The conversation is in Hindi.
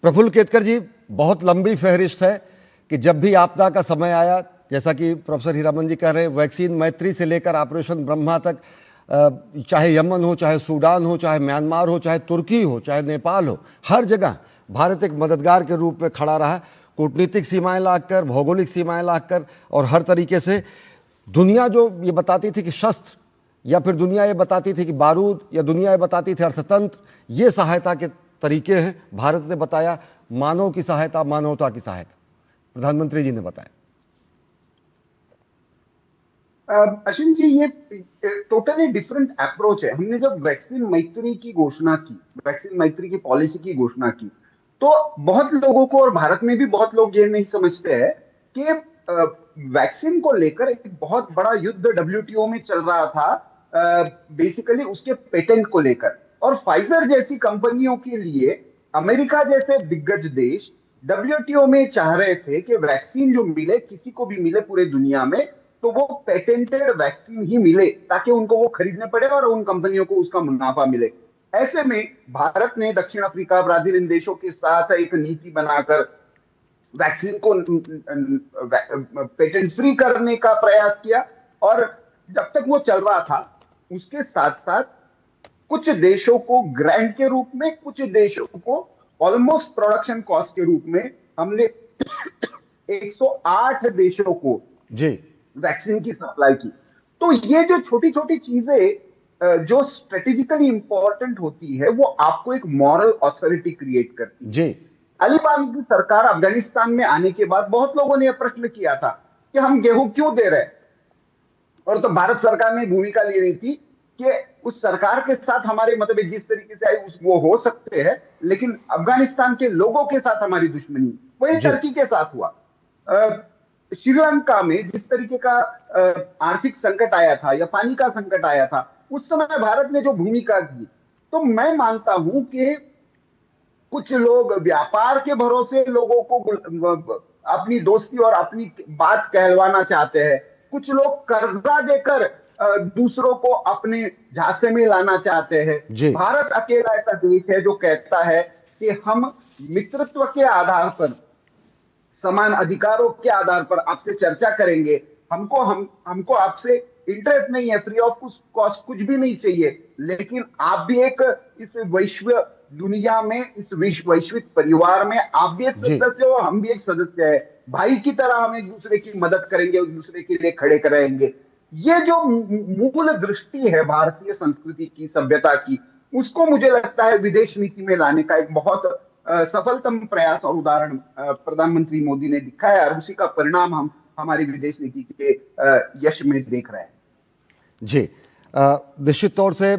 प्रफुल्ल केतकर जी, बहुत लंबी फहरिस्त है कि जब भी आपदा का समय आया, जैसा कि प्रोफेसर हीरामन जी कह रहे हैं, वैक्सीन मैत्री से लेकर ऑपरेशन ब्रह्मा तक, चाहे यमन हो, चाहे सूडान हो, चाहे म्यांमार हो, चाहे तुर्की हो, चाहे नेपाल हो, हर जगह भारत एक मददगार के रूप में खड़ा रहा। कूटनीतिक सीमाएं लाकर, भौगोलिक सीमाएं लाकर, और हर तरीके से दुनिया जो ये बताती थी कि शस्त्र, या फिर दुनिया ये बताती थी कि बारूद, या दुनिया ये बताती थी अर्थतंत्र, ये सहायता के तरीके हैं। भारत ने बताया मानव की सहायता, मानवता की सहायता। प्रधानमंत्री जी ने बताया। अश्विन जी, ये टोटली डिफरेंट अप्रोच है। हमने जब वैक्सीन मैत्री की घोषणा की, वैक्सीन मैत्री की पॉलिसी की घोषणा की, तो बहुत लोगों को, और भारत में भी बहुत लोग ये नहीं समझते हैं कि वैक्सीन को लेकर एक बहुत बड़ा युद्ध डब्ल्यूटीओ में चल रहा था, बेसिकली उसके पेटेंट को लेकर। और फाइजर जैसी कंपनियों के लिए अमेरिका जैसे दिग्गज देश डब्ल्यूटीओ में चाह रहे थे कि वैक्सीन जो मिले, किसी को भी मिले पूरे दुनिया में, तो वो पेटेंटेड वैक्सीन ही मिले, ताकि उनको वो खरीदने पड़े और उन कंपनियों को उसका मुनाफा मिले। ऐसे में भारत ने दक्षिण अफ्रीका, ब्राजील, इन देशों के साथ एक नीति बनाकर वैक्सीन को पेटेंट फ्री करने का प्रयास किया। और जब तक वो चल रहा था, उसके साथ साथ कुछ देशों को ग्रांट के रूप में, कुछ देशों को ऑलमोस्ट प्रोडक्शन कॉस्ट के रूप में हमने 108 देशों को जी वैक्सीन की सप्लाई की। तो ये जो छोटी छोटी चीजें जो स्ट्रेटेजिकली इंपॉर्टेंट होती है, वो आपको एक मॉरल ऑथोरिटी क्रिएट करती है। जी तालिबान की सरकार अफगानिस्तान में आने के बाद बहुत लोगों ने यह प्रश्न किया था कि हम गेहूं क्यों दे रहे हैं, और तो भारत सरकार ने भूमिका ले रही थी कि उस सरकार के साथ हमारे मतलब जिस तरीके से आई वो हो सकते हैं, लेकिन अफगानिस्तान के लोगों के साथ हमारी दुश्मनी, वही जी टर्की के साथ हुआ। श्रीलंका में जिस तरीके का आर्थिक संकट आया था या पानी का संकट आया था, उस समय भारत ने जो भूमिका की, तो मैं मानता हूं कि कुछ लोग व्यापार के भरोसे लोगों को अपनी दोस्ती और अपनी बात कहलवाना चाहते हैं, कुछ लोग कर्जा देकर दूसरों को अपने झांसे में लाना चाहते हैं। जी भारत अकेला ऐसा देश है जो कहता है कि हम मित्रत्व के आधार पर, समान अधिकारों के आधार पर आपसे चर्चा करेंगे। हमको आपसे इंटरेस्ट नहीं है, फ्री ऑफ कॉस्ट कुछ भी नहीं चाहिए, लेकिन आप भी एक इस वैश्व दुनिया में, इस वैश्विक परिवार में आप भी एक जी सदस्य हो, हम भी एक सदस्य है। भाई की तरह हम एक दूसरे की मदद करेंगे, एक दूसरे के लिए खड़े रहेंगे। ये जो मूल दृष्टि है भारतीय संस्कृति की, सभ्यता की, उसको मुझे लगता है विदेश नीति में लाने का एक बहुत सफलतम प्रयास और उदाहरण प्रधानमंत्री मोदी ने दिखाया, और उसी का परिणाम हम हमारी विदेश नीति के यश में देख रहे हैं। जी निश्चित तौर से